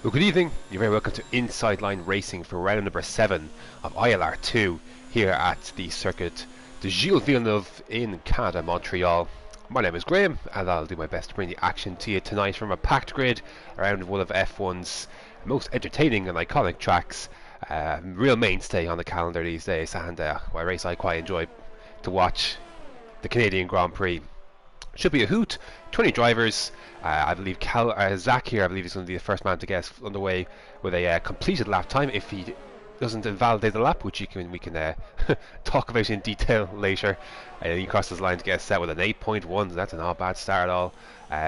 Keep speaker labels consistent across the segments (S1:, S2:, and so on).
S1: Well, good evening. You're very welcome to Inside Line Racing for round number 7 of ILR2 here at the circuit de Gilles Villeneuve in Canada, Montreal. My name is Graham, and I'll do my best to bring the action to you tonight from a packed grid around one of F1's most entertaining and iconic tracks. Real mainstay on the calendar these days, and a race I quite enjoy to watch, the Canadian Grand Prix. Should be a hoot. 20 drivers. I believe Zach here, I believe, is going to be the first man to get underway with a completed lap time. If he doesn't invalidate the lap, which we can talk about in detail later. He crosses the line to get set with an 8.1. That's a not bad start at all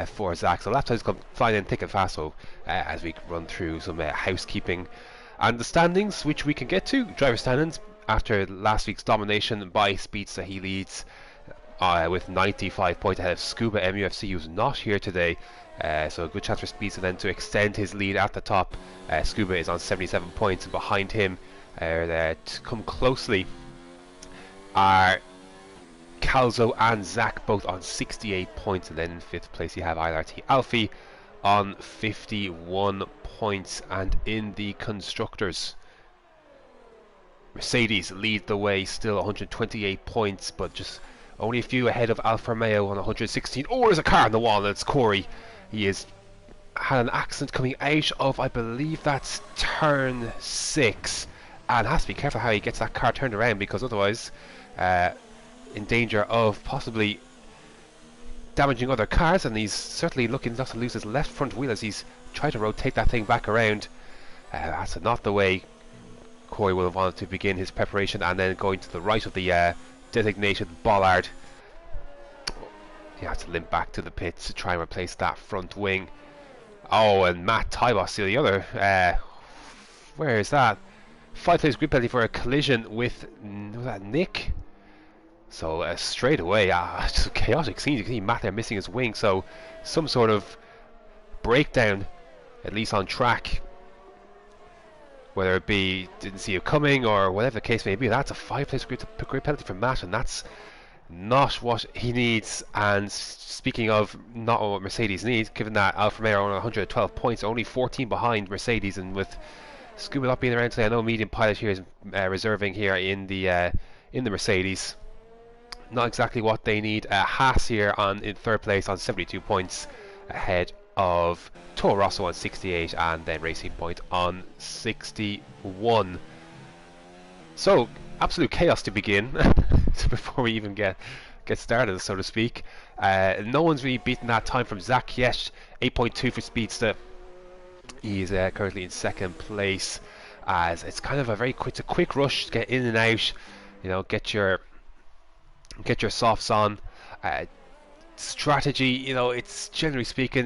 S1: for Zach. So lap times come flying in thick and fast. So as we run through some housekeeping and the standings, which we can get to. Driver standings after last week's domination by Speedster, he leads with 95 points ahead of Scuba MUFC, who's not here today. So a good chance for Speedster then to extend his lead at the top. Scuba is on 77 points, and behind him to come closely are Calzo and Zach, both on 68 points. And then in 5th place you have ILRT Alfie on 51 points. And in the constructors, Mercedes lead the way, still 128 points, but just only a few ahead of Alfa Romeo on 116. Oh, there's a car on the wall, and it's Corey. He has had an accident coming out of, I believe that's turn 6, and has to be careful how he gets that car turned around, because otherwise in danger of possibly damaging other cars. And he's certainly looking not to lose his left front wheel as he's trying to rotate that thing back around. That's not the way Corey will have wanted to begin his preparation. And then going to the right of the designated bollard, he has to limp back to the pits to try and replace that front wing. Oh, and Matt Tybos, the other, where is that? 5 plays grid penalty for a collision with, was that Nick? So straight away, just a chaotic scene. You can see Matt there missing his wing, so some sort of breakdown, at least on track. Whether it be didn't see it coming or whatever the case may be, that's a 5 place grid penalty for Matt, and that's not what he needs. And speaking of not what Mercedes needs, given that Alfa Romeo are on 112 points, only 14 behind Mercedes, and with Scuba not being around today, I know medium pilot here is reserving here in the Mercedes. Not exactly what they need. Haas here in 3rd place on 72 points ahead of Toro Rosso on 68, and then Racing Point on 61. So absolute chaos to begin before we even get started, so to speak. No one's really beaten that time from Zach yet. 8.2 for Speedster. He's currently in 2nd place, as it's kind of a quick rush to get in and out. You know, get your softs on. Strategy, you know, it's generally speaking,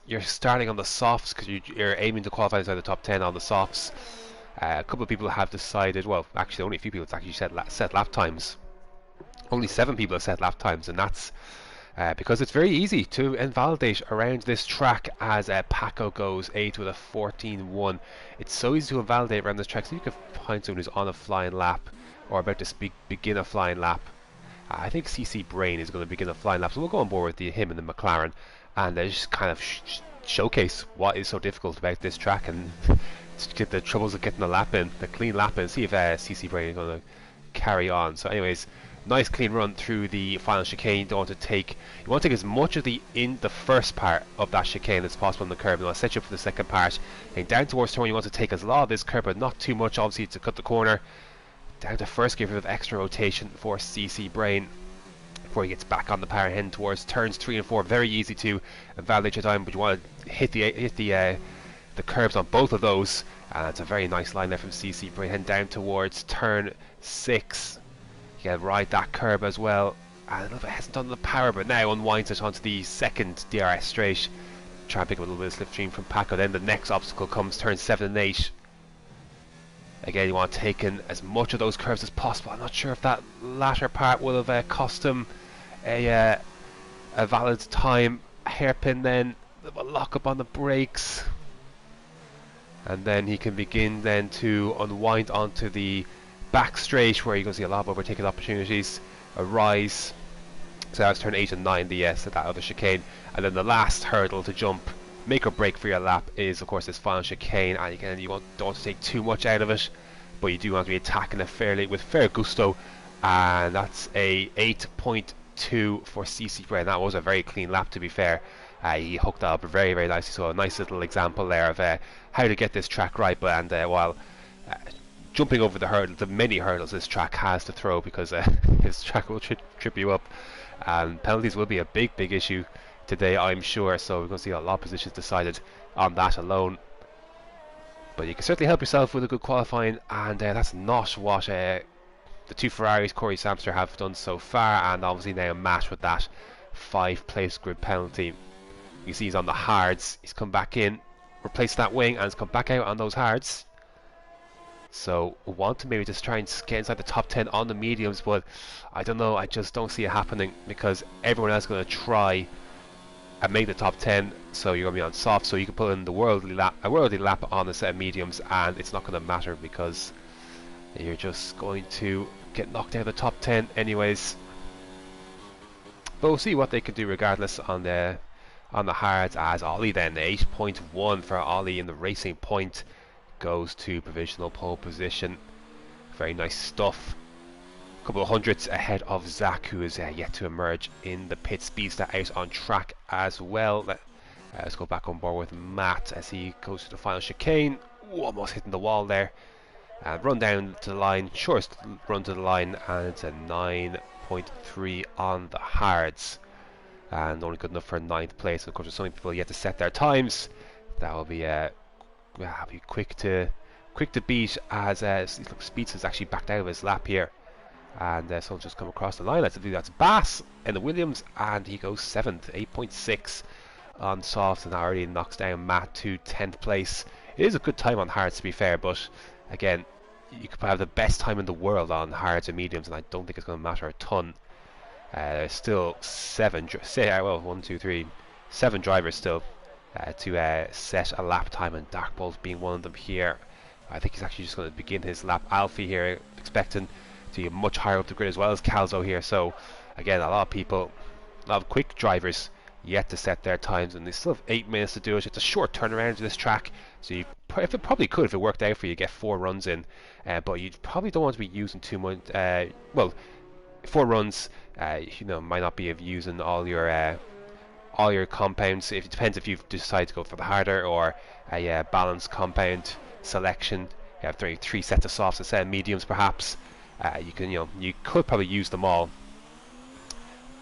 S1: you're starting on the softs because you're aiming to qualify inside the top 10 on the softs. A couple of people have decided, well, actually only a few people have actually set lap times. Only 7 people have set lap times, and that's because it's very easy to invalidate around this track, as Paco goes 8 with a 14.1. It's so easy to invalidate around this track, so you can find someone who's on a flying lap or about to begin a flying lap. I think CC Brain is going to begin a flying lap, so we'll go on board with him and the McLaren, and just kind of showcase what is so difficult about this track, and get the troubles of getting the clean lap in, see if CC Brain is going to carry on. So anyways, nice clean run through the final chicane. You want to take as much of the first part of that chicane as possible on the curve, and I'll set you up for the second part. And down towards turn, you want to take as lot of this curve, but not too much, obviously, to cut the corner. Down to first gear with extra rotation for CC Brain before he gets back on the power, heading towards turns 3 and 4. Very easy to invalidate your time, but you want to hit the curbs on both of those. And it's a very nice line there from CC Brain, heading down towards turn 6. You can ride that curb as well. And a little bit hesitant on the power, but now unwinds it onto the second DRS straight. Try and pick up a little bit of slipstream from Paco. Then the next obstacle comes turn 7 and 8. Again, you want to take in as much of those curves as possible. I'm not sure if that latter part will have cost him a valid time. Hairpin then, a lock up on the brakes. And then he can begin then to unwind onto the back straight, where you're going to see a lot of overtaking opportunities arise. So that's turn 8 and 9, that other chicane. And then the last hurdle to jump make or break for your lap is of course this final chicane, and again you don't want to take too much out of it, but you do want to be attacking it fairly with fair gusto. And that's a 8.2 for CC Gray. That was a very clean lap, to be fair. He hooked that up very, very nicely. So a nice little example there of how to get this track right. But while jumping over the many hurdles this track has to throw, because this track will trip you up, and penalties will be a big, big issue today, I'm sure. So we're going to see a lot of positions decided on that alone. But you can certainly help yourself with a good qualifying, and that's not what the two Ferraris Corey Samster have done so far, and obviously now Matt with that 5-place grid penalty. You see he's on the hards, he's come back in, replaced that wing, and has come back out on those hards. So we want to maybe just try and get inside the top 10 on the mediums, but I don't know, I just don't see it happening, because everyone else is going to try and make the top 10, so you're going to be on soft, so you can put in a worldly lap on a set of mediums, and it's not going to matter, because you're just going to get knocked out of the top 10 anyways. But we'll see what they can do regardless on the hards, as Ollie then 8.1 for Ollie in the racing point goes to provisional pole position. Very nice stuff. A couple of hundredths ahead of Zach, who is yet to emerge in the pit. Speedster out on track as well. Let's go back on board with Matt as he goes to the final chicane. Ooh, almost hitting the wall there. Run down to the line, shortest run to the line, and it's a 9.3 on the hards, and only good enough for 9th place. Of course, there's so many people yet to set their times. That will be quick to beat, as Speeds has actually backed out of his lap here, and someone's just come across the line. That's Bass in the Williams, and he goes 7th, 8.6 on softs, and already knocks down Matt to 10th place. It is a good time on hards, to be fair, but again, you could have the best time in the world on hards and mediums, and I don't think it's going to matter a ton. There's still 7 drivers still to set a lap time, and Darkball's being one of them here. I think he's actually just going to begin his lap. Alfie here, expecting to be much higher up the grid, as well as Calzo here. So again, a lot of quick drivers yet to set their times, and they still have 8 minutes to do it. It's a short turnaround to this track, so you probably could, if it worked out for you, get 4 runs in, but you probably don't want to be using too much. Well, 4 runs, might not be of using all your compounds. It depends if you decide to go for the harder or a balanced compound selection. You have 3 sets of softs, a set of mediums, perhaps. You could probably use them all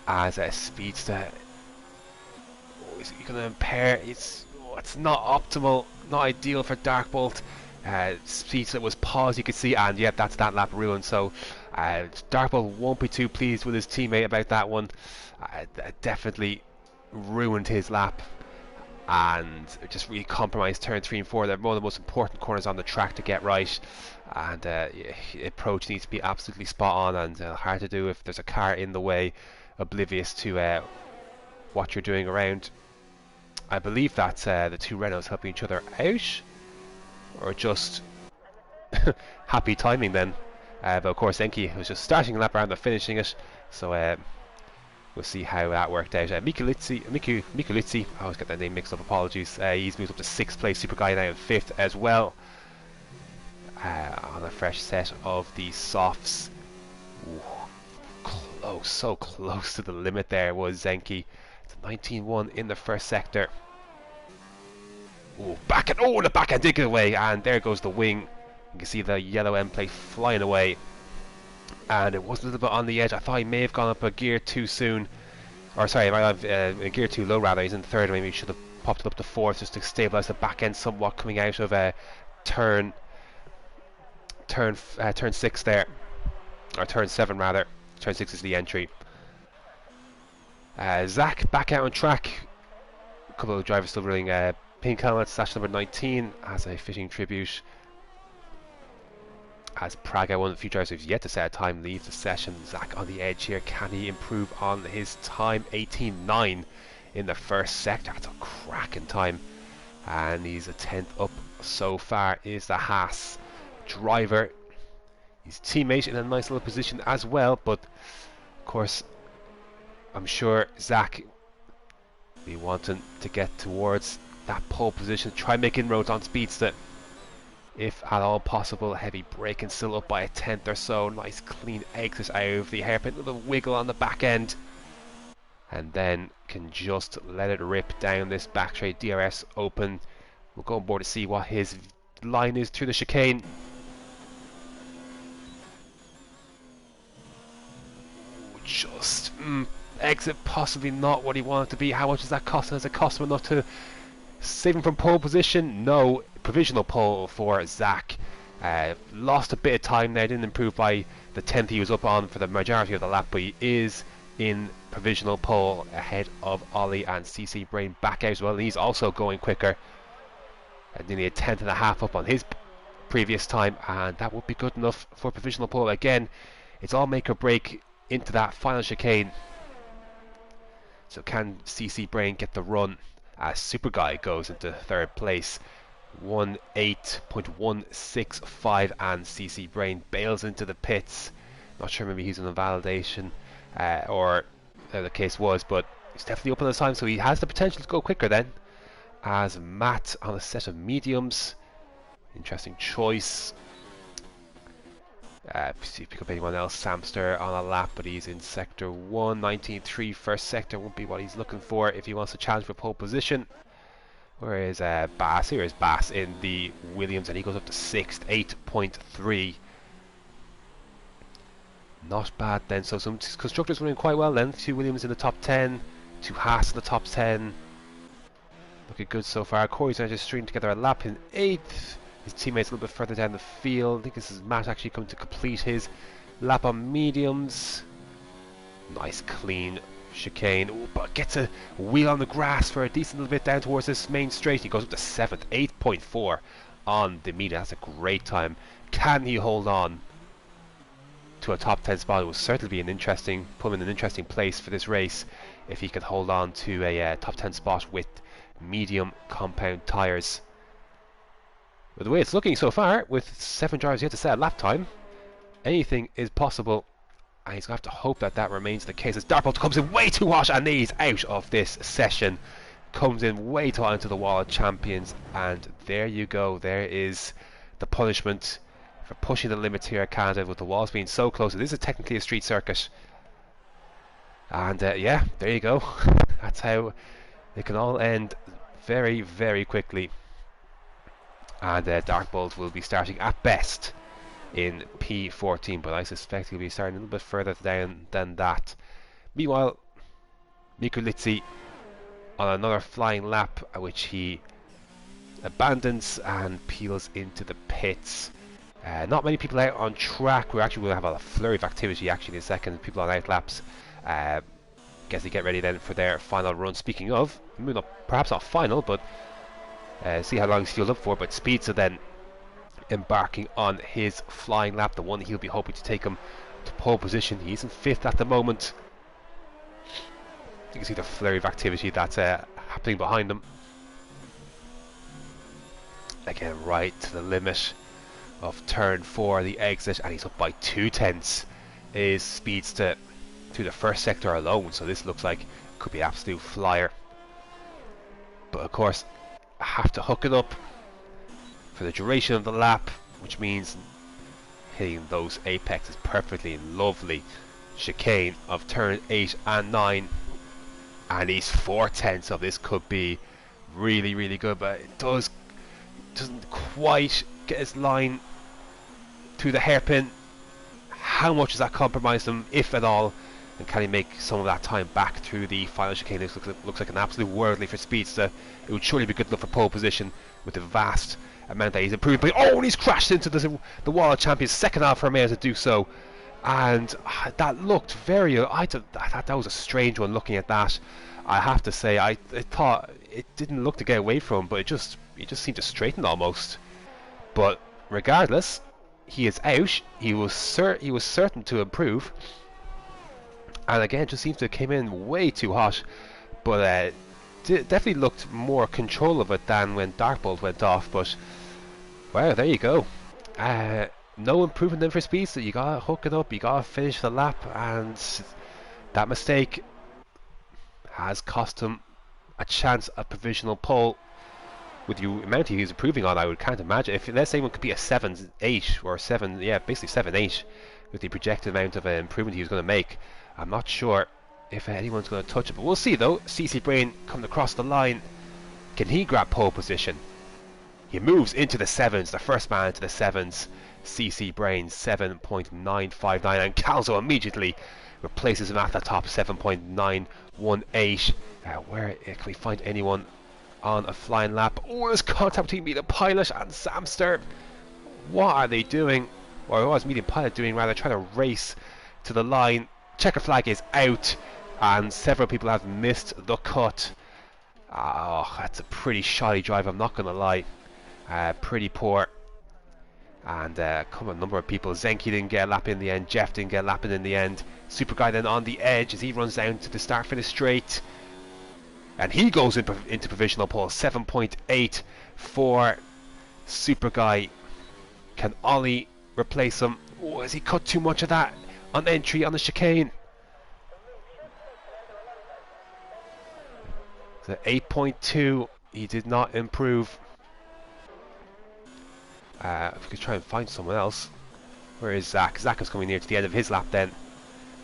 S1: as a speedster. You're going to impair. It's not optimal, not ideal for Darkbolt. Speedster was paused, you could see, and yep, that's that lap ruined. So Darkbolt won't be too pleased with his teammate about that one. Definitely ruined his lap, and just really compromised turn 3 and 4. They're one of the most important corners on the track to get right, and approach needs to be absolutely spot on, and hard to do if there's a car in the way, oblivious to what you're doing around. I believe that's the 2 Renaults helping each other out, or just happy timing then. But of course Enki was just starting a lap around and finishing it, so we'll see how that worked out. Mikulitsi, I always get that name mixed up, apologies. He's moved up to 6th place, Super Guy now in 5th as well, on a fresh set of the softs. Ooh, close, so close to the limit there was Zenki. 19-1 in the first sector. Oh, the backhand did get away, and there goes the wing. You can see the yellow end plate flying away, and it was a little bit on the edge. I thought he may have gone up a gear too soon, or sorry, he might have a gear too low rather. He's in 3rd, maybe he should have popped it up to 4th just to stabilise the back end somewhat coming out of turn 6 there, or turn 7 rather. Turn 6 is the entry. Zach back out on track. A couple of drivers still running pink helmets. Slash number 19 as a fitting tribute. As Praga, one of the few drivers who's yet to set a time, leaves the session. Zach on the edge here. Can he improve on his time? 18.9 in the first sector. That's a cracking time. And he's a 10th up so far is the Haas driver. His teammate in a nice little position as well, but of course I'm sure Zach be wanting to get towards that pole position, try and make inroads on Speedster if at all possible. Heavy braking, still up by a tenth or so. Nice clean exit out of the hairpin, little wiggle on the back end, and then can just let it rip down this back straight. DRS open. We'll go on board to see what his line is through the chicane. Just exit possibly not what he wanted to be. How much does that cost him? Does it cost him enough to save him from pole position? No. Provisional pole for Zach. Lost a bit of time there, didn't improve by the 10th he was up on for the majority of the lap, but he is in provisional pole ahead of Ollie and CC Brain back out as well. He's also going quicker, nearly a tenth and a half up on his previous time, and that would be good enough for provisional pole. Again, it's all make or break into that final chicane. So can CC Brain get the run as Super Guy goes into third place? 1:8.165, and CC Brain bails into the pits. Not sure, maybe he's on a validation or the case was, but he's definitely up on the time, so he has the potential to go quicker then. As Matt on a set of mediums, interesting choice. See if pick up anyone else. Samster on a lap, but he's in sector 1, 19.3 first sector. Won't be what he's looking for if he wants to challenge for pole position. Where is Bass? Here is Bass in the Williams, and he goes up to 6th, 8.3. Not bad then. So some constructors running quite well then. 2 Williams in the top 10, 2 Haas in the top 10. Looking good so far. Corey's just stringing together a lap in 8th. His teammates a little bit further down the field. I think this is Matt actually coming to complete his lap on mediums. Nice clean chicane. Ooh, but gets a wheel on the grass for a decent little bit down towards this main straight. He goes up to 7th, 8.4 on the meter. That's a great time. Can he hold on to a top 10 spot? It will certainly be an interesting, put him in an interesting place for this race if he can hold on to a top 10 spot with medium compound tyres. But the way it's looking so far, with 7 drivers yet to set a lap time, anything is possible, and he's going to have to hope that that remains the case. As Dartbolt comes in way too hot, and he's out of this session. Comes in way too hot into the wall of champions, and there you go. There is the punishment for pushing the limits here at Canada, with the walls being so close. It is technically a street circuit, and yeah, there you go. That's how it can all end very, very quickly. And Darkbolt will be starting at best in P14, but I suspect he'll be starting a little bit further down than that. Meanwhile, Mikulitsi on another flying lap, which he abandons and peels into the pits. Not many people out on track. We're actually going to have a flurry of activity actually in a second. People on out laps. Guess they get ready then for their final run. Speaking of, perhaps not final, but see how long he's fueled up for. But Speedster then embarking on his flying lap, the one he'll be hoping to take him to pole position. He's in 5th at the moment. You can see the flurry of activity that's happening behind him. Again, right to the limit of turn 4, the exit, and he's up by 2/10 is Speedster through the first sector alone. So this looks like it could be an absolute flyer. But of course, I have to hook it up for the duration of the lap, which means hitting those apexes perfectly. Lovely chicane of turn 8 and 9, and he's 4/10, so this could be really, really good, but it doesn't quite get his line through the hairpin. How much does that compromise him, if at all, and can he make some of that time back through the final chicane? This looks like an absolute worldly for Speedster. It would surely be good enough for pole position with the vast amount that he's improved. But and he's crashed into the wall of champions. Second Alfa Romeo to do so, and that looked very. I thought that was a strange one. Looking at that, I have to say, I thought it didn't look to get away from him, but it just seemed to straighten almost. But regardless, he is out. He was certain to improve. And again, just seems to have came in way too hot, but definitely looked more control of it than when Darkbolt went off. But wow, there you go. No improvement then for Speed, so you gotta hook it up, you gotta finish the lap, and that mistake has cost him a chance at provisional pole. with the amount he was improving on, I can't imagine. If let's say one could be a 7-8 or 7, yeah, basically 7-8 with the projected amount of improvement he was going to make, I'm not sure if anyone's going to touch it. But we'll see though. CC Brain coming across the line. Can he grab pole position? He moves into the 7s, the first man into the 7s. CC Brain 7.959, and Calzo immediately replaces him at the top, 7.918. Where can we find anyone on a flying lap? Oh, there's contact between Medium Pilot and Samster. What are they doing? Or what was Medium Pilot doing rather? Trying to race to the line. Checker flag is out, and several people have missed the cut. Oh, that's a pretty shoddy drive, I'm not going to lie. Pretty poor. And come on, a number of people. Zenki didn't get a lap in the end. Jeff didn't get a lap in the end. Super Guy then on the edge as he runs down to the start finish straight. And he goes into provisional pole. 7.8 for Super Guy. Can Ollie replace him? Oh, has he cut too much of that on entry on the chicane? So 8.2. He did not improve. If we could try and find someone else. Where is Zach? Zach is coming near to the end of his lap then.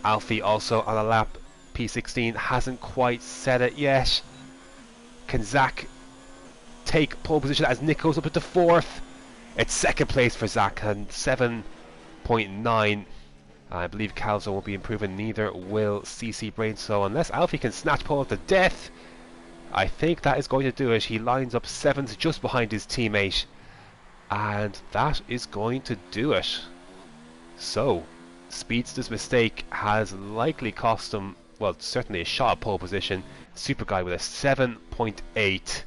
S1: Alfie also on a lap. P16 hasn't quite set it yet. Can Zach take pole position as Nick goes up into 4th? It's 2nd place for Zach and 7.9. I believe Calzo won't be improving, neither will CC Brain. So unless Alfie can snatch pole to death, I think that is going to do it. He lines up 7th just behind his teammate. And that is going to do it. So, Speedster's mistake has likely cost him, well, certainly a shot at pole position. Super Guy with a 7.8,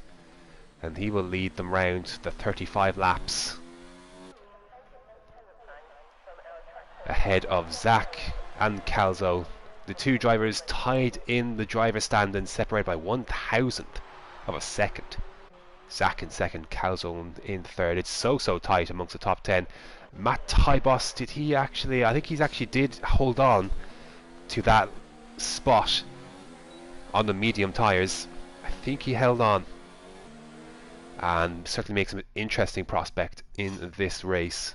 S1: and he will lead them round the 35 laps. Ahead of Zach and Calzo. The two drivers tied in the driver's stand and separated by 1,000th of a second. Zach in 2nd, Calzo in 3rd. It's so tight amongst the top 10. Matt Tybos, did he actually, I think he's actually did hold on to that spot on the medium tyres. I think he held on, and certainly makes him an interesting prospect in this race.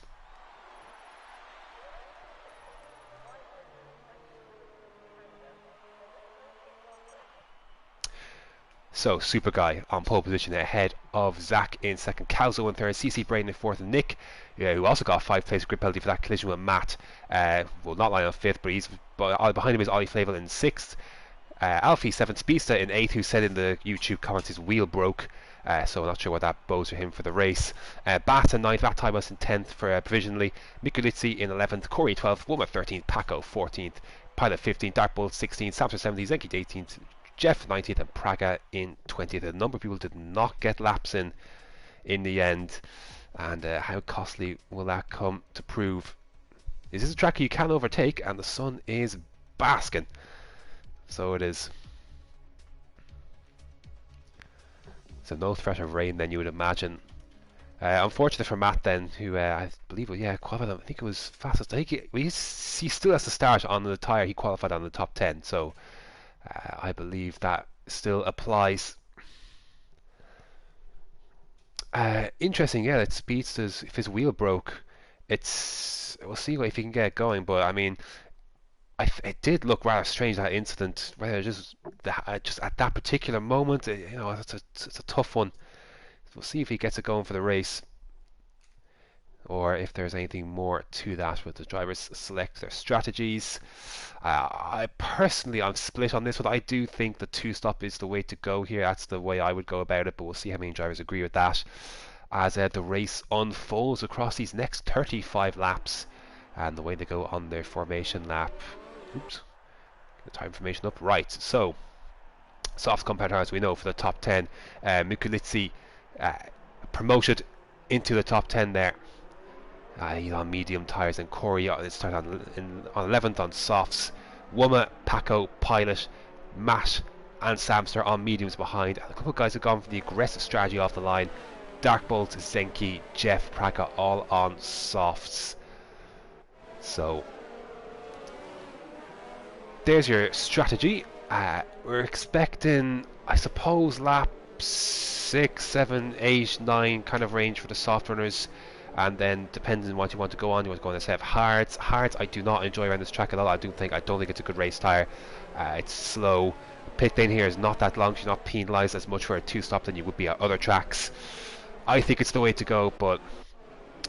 S1: So, Super Guy on pole position ahead of Zach in 2nd, Calzo in 3rd, CC Brain in 4th, and Nick, who also got a 5-place grid penalty for that collision with Matt, will not lie on 5th, but he's behind him is Ollie Flavel in 6th. Alfie 7th, Speedster in 8th, who said in the YouTube comments his wheel broke, so I'm not sure what that bodes for him for the race. Bat in 9th, Matt Tybus in 10th for provisionally, Mikulitsi in 11th, Corey 12th, Wilma 13th, Paco 14th, Pilot 15th, Darkbolt 16th, Samson 17th, Zenki 18th, Jeff 19th, and Praga in 20th. A number of people did not get laps in the end, and how costly will that come to prove? Is this a track you can overtake? And the sun is basking, so it is. So no threat of rain then, you would imagine. Unfortunately for Matt then, who I believe, qualified on, I think it was fastest. I think he still has to start on the tyre. He qualified on the top 10, so I believe that still applies. Interesting, yeah, that Speedster's, if his wheel broke, we'll see if he can get it going, but I mean, it did look rather strange, that incident, whether just at that particular moment, it's a tough one. We'll see if he gets it going for the race, or if there's anything more to that with the drivers select their strategies. I personally, I'm split on this one. I do think the 2-stop is the way to go here. That's the way I would go about it, but we'll see how many drivers agree with that as the race unfolds across these next 35 laps and the way they go on their formation lap. Oops, the time information up. Right, so soft compound tires we know for the top 10. Mikulitsi promoted into the top 10 there. He's on medium tyres, and Corey started on 11th on softs. Wuma, Paco, Pilot, Matt and Samster on mediums behind, and a couple of guys have gone for the aggressive strategy off the line. Darkbolt, Zenki, Jeff, Praga all on softs. So there's your strategy. We're expecting, I suppose, laps 6, 7, 8, 9 kind of range for the soft runners. And then depending on what you want to go on, you want to go on a set of hards. Hards I do not enjoy around this track at all. I don't think it's a good race tyre. It's slow. Pit lane here is not that long, so you're not penalised as much for a 2-stop than you would be at other tracks. I think it's the way to go, but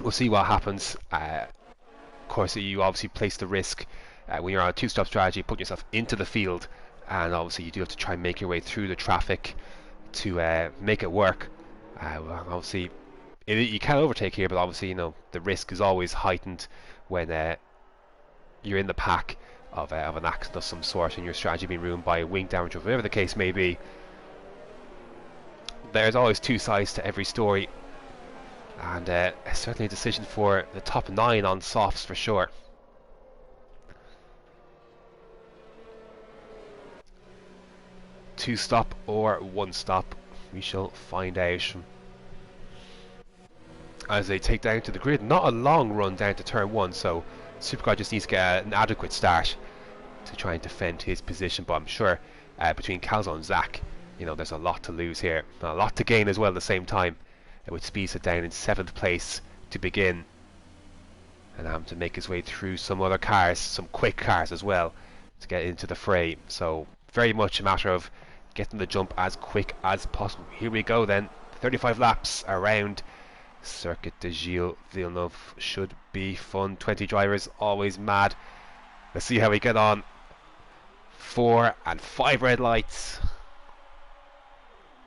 S1: we'll see what happens. Of course, you obviously place the risk when you're on a 2-stop strategy, putting yourself into the field, and obviously you do have to try and make your way through the traffic to make it work. Well, obviously you can overtake here, but obviously, you know, the risk is always heightened when you're in the pack of an accident of some sort and your strategy being ruined by wing damage or whatever the case may be. There's always two sides to every story, and certainly a decision for the top 9 on softs for sure. Two stop or 1 stop, we shall find out. As they take down to the grid, not a long run down to turn 1, so Supercar just needs to get an adequate start to try and defend his position. But I'm sure between Calzo and Zach, you know, there's a lot to lose here, a lot to gain as well at the same time, with Speedster down in 7th place to begin, and having to make his way through some other cars, some quick cars as well, to get into the fray. So very much a matter of getting the jump as quick as possible. Here we go then, 35 laps around Circuit de Gilles Villeneuve. Should be fun. 20 drivers, always mad. Let's see how we get on. 4 and 5 red lights,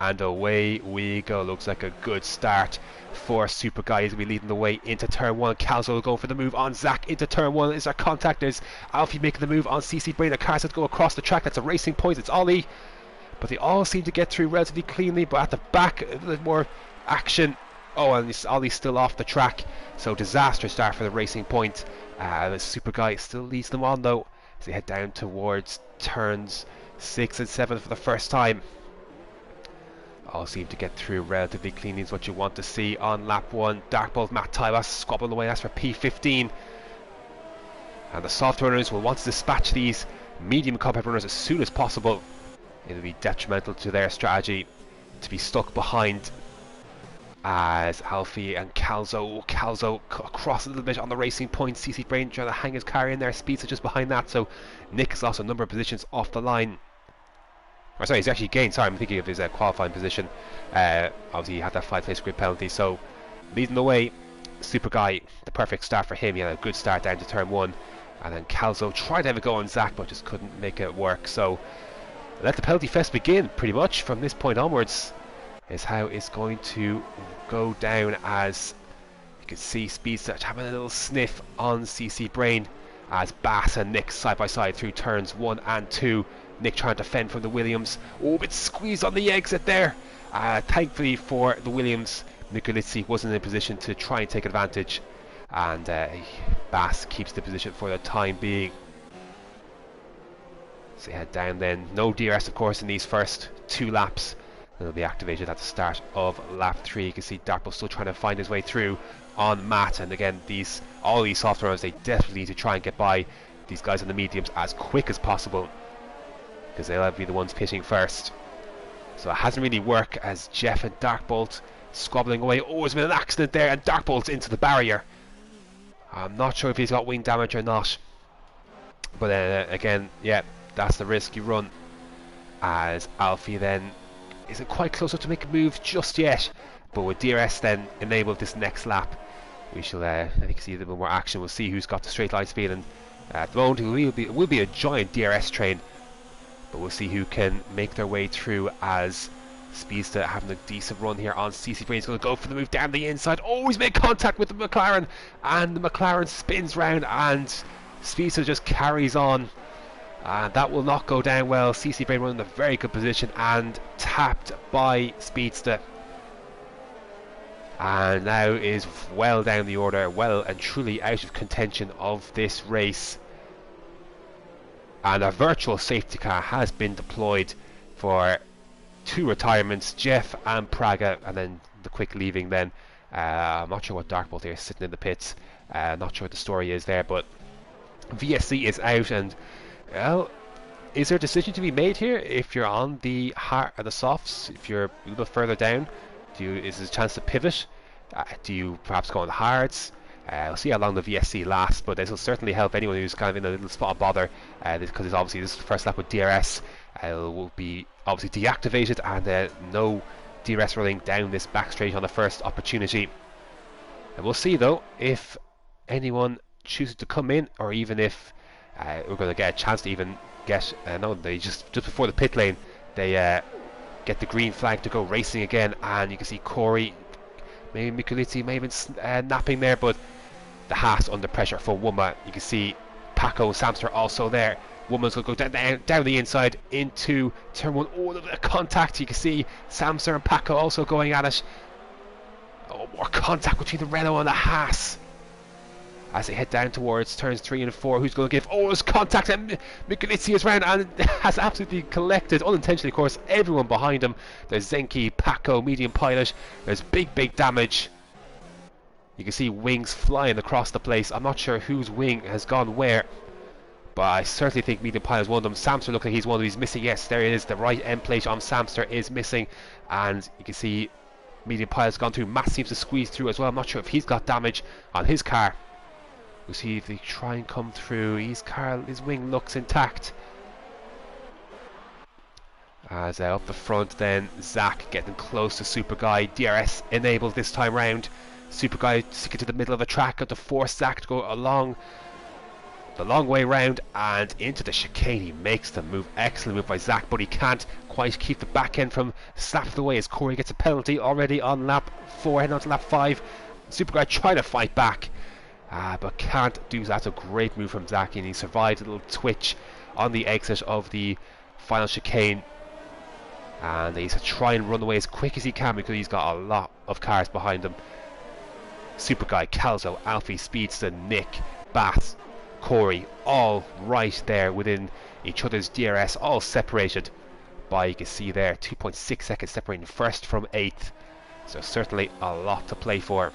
S1: and away we go. Looks like a good start for Super Guy. He'll be leading the way into turn 1. Calzo will go for the move on Zach into turn 1. Is there contact? There's Alfie making the move on CC Brain. The cars that go across the track. That's a racing point. It's Ollie, but they all seem to get through relatively cleanly. But at the back, a little more action. Oh, and Ollie's still off the track, so disastrous start for the Racing Point. The Super Guy still leads them on though, as they head down towards turns 6 and 7 for the first time. All seem to get through relatively cleanly, is what you want to see on lap 1. Darkbolt Matt Tybas squabbling away, that's for P15. And the soft runners will want to dispatch these medium compact runners as soon as possible. It'll be detrimental to their strategy to be stuck behind, as Alfie and Calzo across a little bit on the Racing Point. CC Brain trying to hang his car in there. Speeds are just behind that, so Nick has lost a number of positions off the line. Or sorry, he's actually gained. Sorry, I'm thinking of his qualifying position. Obviously he had that 5-place grid penalty, so leading the way, Super Guy, the perfect start for him. He had a good start down to turn 1, and then Calzo tried to have a go on Zach, but just couldn't make it work. So let the penalty fest begin, pretty much from this point onwards is how it's going to go down, as you can see Speedster having a little sniff on CC Brain, as Bass and Nick side by side through turns 1 and 2. Nick trying to fend from the Williams. Oh, a bit squeezed on the exit there. Thankfully for the Williams, Nicolizzi wasn't in a position to try and take advantage, and Bass keeps the position for the time being. So head down then. No DRS of course in these first 2 laps. It'll be activated at the start of lap 3. You can see Darpo still trying to find his way through on Matt, and again all these soft runners, they definitely need to try and get by these guys on the mediums as quick as possible, because they'll be the ones pitting first. So it hasn't really worked, as Jeff and Darkbolt squabbling away. Oh, there's been an accident there, and Darkbolt's into the barrier. I'm not sure if he's got wing damage or not, but again, yeah, that's the risk you run, as Alfie then isn't quite close enough to make a move just yet, but with DRS then enabled this next lap, we shall I think see a little bit more action. We'll see who's got the straight line speed, and at the moment it will be a giant DRS train, but we'll see who can make their way through, as Speedster having a decent run here on CC Brain. He's going to go for the move down the inside. Oh, he's made contact with the McLaren, and the McLaren spins round, and Speedster just carries on. And that will not go down well. CC Brain running in a very good position and tapped by Speedster. And now is well down the order, well and truly out of contention of this race. And a virtual safety car has been deployed for 2 retirements, Jeff and Praga, and then the quick leaving then. I'm not sure what Darkbolt here is sitting in the pits. Not sure what the story is there, but VSC is out, and well, is there a decision to be made here? If you're on the hard or the softs, if you're a little bit further down, is there a chance to pivot? Do you perhaps go on the hards? We'll see how long the VSC lasts, but this will certainly help anyone who's kind of in a little spot of bother, because it's obviously this first lap with DRS will be obviously deactivated, and no DRS rolling down this back straight on the first opportunity. And we'll see though if anyone chooses to come in, or even if we're going to get a chance to even get no, they just before the pit lane they get the green flag to go racing again, and you can see Corey, maybe Mikulitsi may have been napping there, but the Haas under pressure for Wuma. You can see Paco Samster also there. Woman's going to go down the inside into turn 1. Oh, the contact. You can see Samster and Paco also going at it. Oh, more contact between the Renault and the Haas as they head down towards turns 3 and 4. Who's going to give? Oh, there's contact, and Mikulitsi is round and has absolutely collected, unintentionally of course, everyone behind him. There's Zenki, Paco, medium pilot. There's big damage. You can see wings flying across the place. I'm not sure whose wing has gone where, but I certainly think medium pilot is one of them. Samster looks like he's one of these missing. Yes, there it is. The right end plate on Samster is missing, and you can see medium pilot's gone through. Matt seems to squeeze through as well. I'm not sure if he's got damage on his car. We'll see if they try and come through. His wing looks intact. As up the front then, Zach getting close to Super Guy. DRS enabled this time round. Super Guy sticking to the middle of the track, got to force Zach to go along the long way round and into the chicane. He makes the move. Excellent move by Zach, but he can't quite keep the back end from snapping away as Corey gets a penalty already on lap 4, heading on to lap 5. Super Guy trying to fight back, but can't do that. That's a great move from Zach, and he survived a little twitch on the exit of the final chicane. And he's to try and run away as quick as he can because he's got a lot of cars behind him. Super Guy, Calzo, Alfie, Speedster, Nick, Bass, Corey, all right there within each other's DRS, all separated by, you can see there, 2.6 seconds separating first from 8th. So certainly a lot to play for. A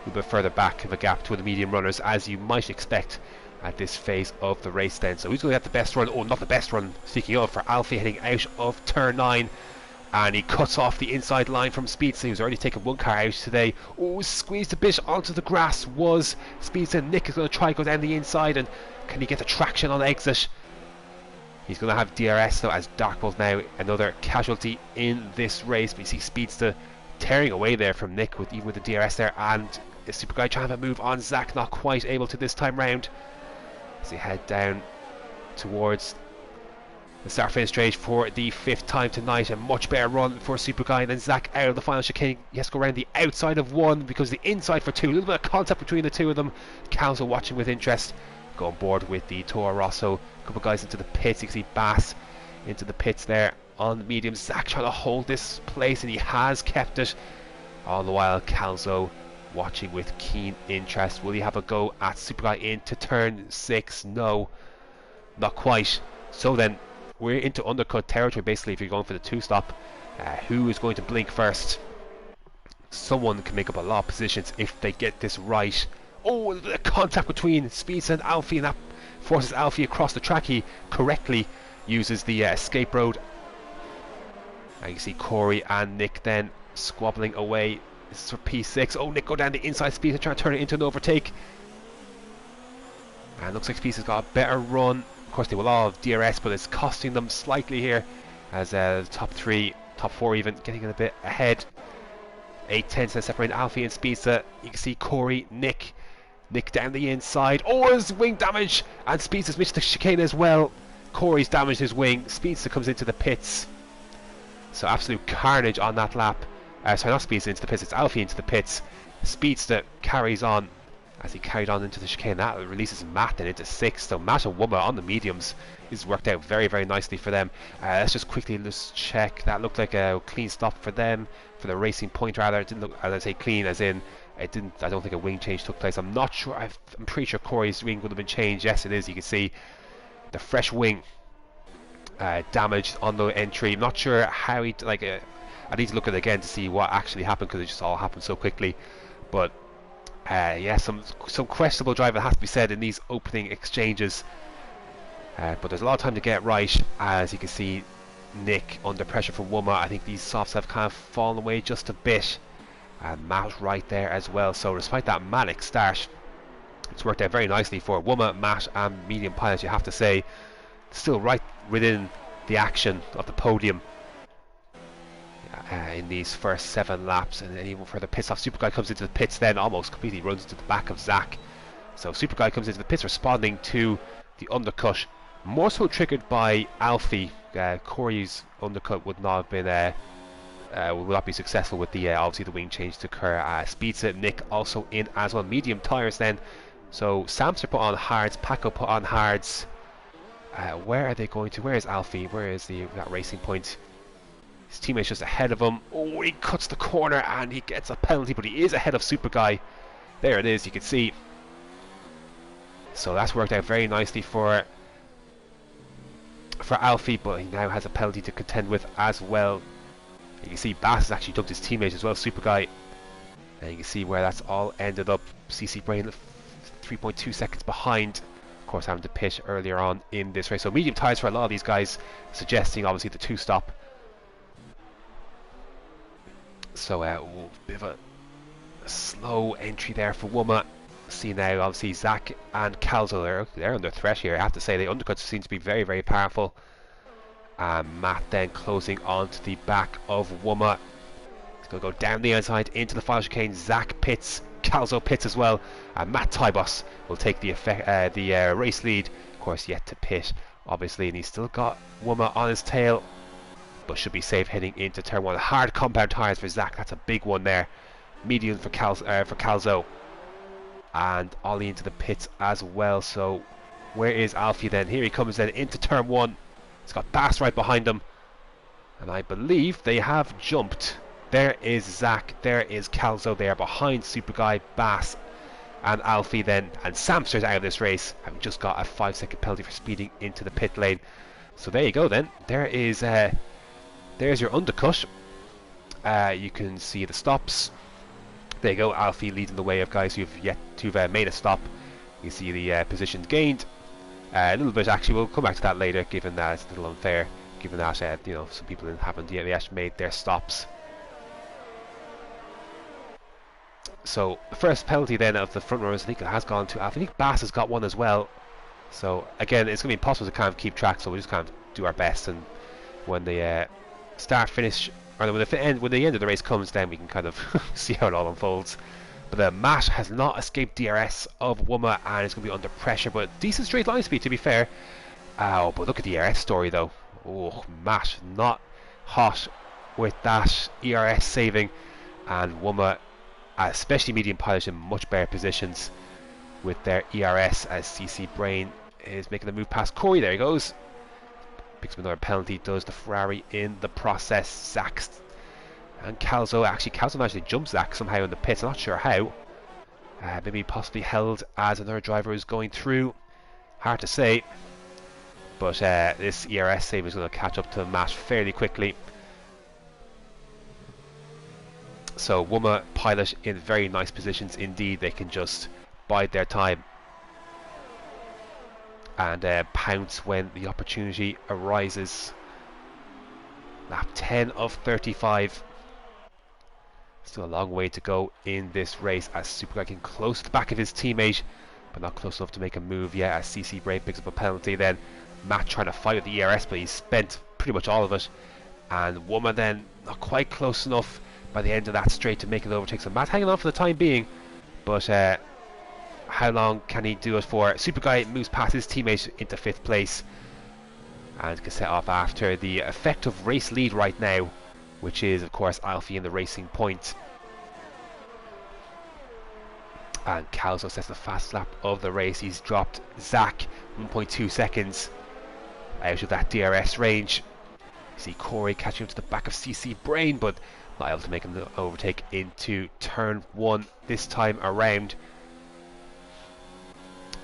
S1: little bit further back of a gap to the medium runners, as you might expect at this phase of the race then. So who's going to get the best run? Oh, not the best run, speaking of, for Alfie heading out of turn 9. And he cuts off the inside line from Speedster, who's already taken one car out today. Oh, squeezed a bit onto the grass was Speedster. Nick is going to try to go down the inside, and can he get the traction on the exit? He's going to have DRS though, as Darkbolt now another casualty in this race. But you see Speedster tearing away there from Nick, even with the DRS there, and the Super Guy trying to have a move on Zach, not quite able to this time round. As they head down towards the start finish straight for the 5th time tonight. A much better run for Super Guy, and then Zach out of the final chicane. He has to go around the outside of 1 because the inside for 2. A little bit of contact between the two of them. Council watching with interest. Go on board with the Toro Rosso. A couple of guys into the pits. You can see Bass into the pits there on the medium. Zach trying to hold this place, and he has kept it. All the while Calzo watching with keen interest. Will he have a go at Super Guy into turn 6? No, not quite. So then we're into undercut territory basically if you're going for the 2-stop. Who is going to blink first? Someone can make up a lot of positions if they get this right. Oh, the contact between Speeds and Alfie, and that forces Alfie across the track. He correctly uses the escape road. And you see Corey and Nick then squabbling away. This is for P6. Oh, Nick go down the inside. Speeds trying to turn it into an overtake. And looks like Speeds has got a better run. Of course they will all have DRS, but it's costing them slightly here, as the top 3, top 4 even, getting a bit ahead. 8/10 separating Alfie and Speedster. You can see Corey, Nick down the inside. Oh, there's wing damage, and Speedster's missed the chicane as well. Corey's damaged his wing. Speedster comes into the pits. So absolute carnage on that lap. Sorry, not Speedster into the pits, it's Alfie into the pits. Speedster carries on. As he carried on into the chicane, that releases Matt then into 6th. So Matt and Wumba on the mediums is worked out very nicely for them. Let's just quickly check. That looked like a clean stop for them, for the Racing Point rather. It didn't look, as I say, clean as in it didn't. I don't think a wing change took place. I'm not sure. I'm pretty sure Corey's wing would have been changed. Yes, it is. You can see the fresh wing damaged on the entry. I'm not sure how he I need to look at it again to see what actually happened because it just all happened so quickly. But yeah, some questionable driving has to be said in these opening exchanges. but there's a lot of time to get right. As you can see, Nick under pressure from Wuma. I think these softs have kind of fallen away just a bit, and Matt right there as well. So despite that manic start, it's worked out very nicely for Wuma, Matt and medium pilots, you have to say. Still right within the action of the podium in these first 7 laps, and then even further pits off. Super Guy comes into the pits, then almost completely runs into the back of Zach. So Super Guy comes into the pits responding to the undercut, more so triggered by Alfie. Corey's undercut would not have been will not be successful with the obviously the wing change to occur. Speedsa, Nick also in as well, medium tyres then. So Samster put on hards, Paco put on hards. Where are they going to? Where is Alfie? Where is that racing point? His teammate's just ahead of him. Oh, he cuts the corner and he gets a penalty, but he is ahead of Super Guy. There it is, you can see. So that's worked out very nicely for Alfie, but he now has a penalty to contend with as well. You can see Bass has actually dumped his teammate as well, Super Guy. And you can see where that's all ended up. CC Brain 3.2 seconds behind. Of course, having to pit earlier on in this race. So medium tyres for a lot of these guys, suggesting obviously the 2-stop. So a bit of a slow entry there for Wuma. See now, obviously Zach and Calzo, they're under threat here. I have to say the undercuts seem to be very, very powerful. Matt then closing on to the back of Wuma. He's going to go down the inside into the final chicane. Zach pits, Calzo pits as well, and Matt Tybos will take the race lead. Of course, yet to pit, obviously, and he's still got Wuma on his tail, but should be safe heading into turn 1. Hard compound tyres for Zach, that's a big one there. Medium for Calzo. And Ollie into the pits as well. So where is Alfie then? Here he comes then into turn 1. He's got Bass right behind him, and I believe they have jumped. There is Zach, there is Calzo there behind Super Guy, Bass and Alfie then, and Samster's out of this race, having just got a 5-second penalty for speeding into the pit lane. So there you go then. There is there's your undercut. You can see the stops. There you go, Alfie leading the way of guys who've yet to made a stop. You see the positions gained. A little bit, actually, we'll come back to that later, given that it's a little unfair, given that you know, some people haven't yet made their stops. So the first penalty then of the front runners, I think it has gone to Alfie. I think Bass has got one as well. So again, it's going to be impossible to kind of keep track, so we just kind of do our best, and when the start finish, or when the end of the race comes, then we can kind of see how it all unfolds. But Matt has not escaped DRS of Wuma, and it's going to be under pressure, but decent straight line speed to be fair. Oh, but look at the ERS story though. Oh, Matt not hot with that ERS saving, and Wuma, especially medium pilots, in much better positions with their ERS, as CC Brain is making the move past Corey. There he goes. Picks up another penalty, does the Ferrari in the process. Zach and Calzo, actually Calzo actually jumped Zach somehow in the pits, I'm not sure how. Maybe possibly held as another driver is going through, hard to say. But this ERS save is going to catch up to Matt fairly quickly. So Wuma pilot in very nice positions indeed. They can just bide their time and pounce when the opportunity arises. Lap 10 of 35. Still a long way to go in this race, as Super Guy getting close to the back of his teammate, but not close enough to make a move yet, as CC Brain picks up a penalty. Then Matt trying to fight with the ERS, but he's spent pretty much all of it. And Wuma then not quite close enough by the end of that straight to make an overtake. So Matt hanging on for the time being, but how long can he do it for? Super Guy moves past his teammate into 5th place and can set off after the effective race lead right now, which is of course Alfie in the racing point. And Calzo sets the fast lap of the race. He's dropped Zach 1.2 seconds out of that DRS range. You see Corey catching up to the back of CC Brain, but not able to make him overtake into turn 1 this time around.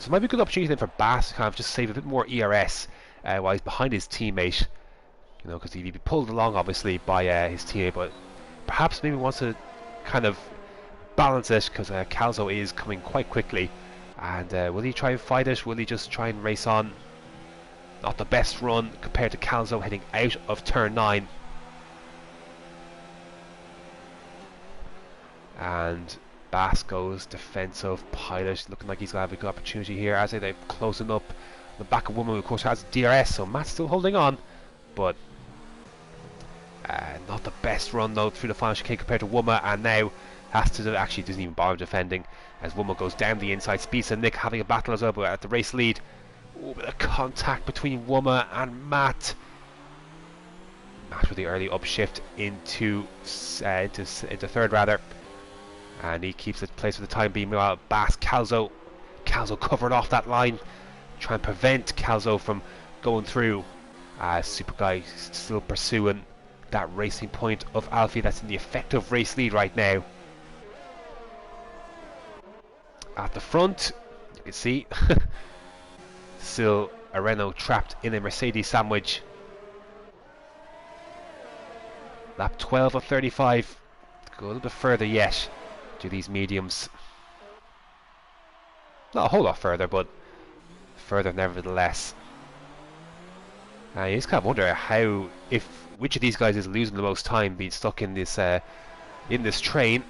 S1: So it might be a good opportunity then for Bass to kind of just save a bit more ERS while he's behind his teammate. You know, because he'd be pulled along obviously by his teammate, but perhaps maybe wants to kind of balance it, because Calzo is coming quite quickly. And will he try and fight it? Will he just try and race on? Not the best run compared to Calzo heading out of turn 9. And Bass goes defensive. Pilot looking like he's going to have a good opportunity here. As they're closing up. The back of Woman, of course, has DRS, so Matt's still holding on. But not the best run though through the final chicane compared to Woman, and now has to actually doesn't even bother defending as Woman goes down the inside. Speeds and Nick having a battle as well, but at the race lead. Oh, bit of contact between Woman and Matt. Matt with the early upshift into third rather, and he keeps it place for the time being. Meanwhile, Bass Calzo covered off that line, trying to prevent Calzo from going through. Super Guy still pursuing that racing point of Alfie that's in the effective race lead right now. At the front, you can see still a Renault trapped in a Mercedes sandwich. Lap 12 of 35. Go a little bit further yet to these mediums. Not a whole lot further, but further nevertheless. You just kind of wonder which of these guys is losing the most time being stuck in this train.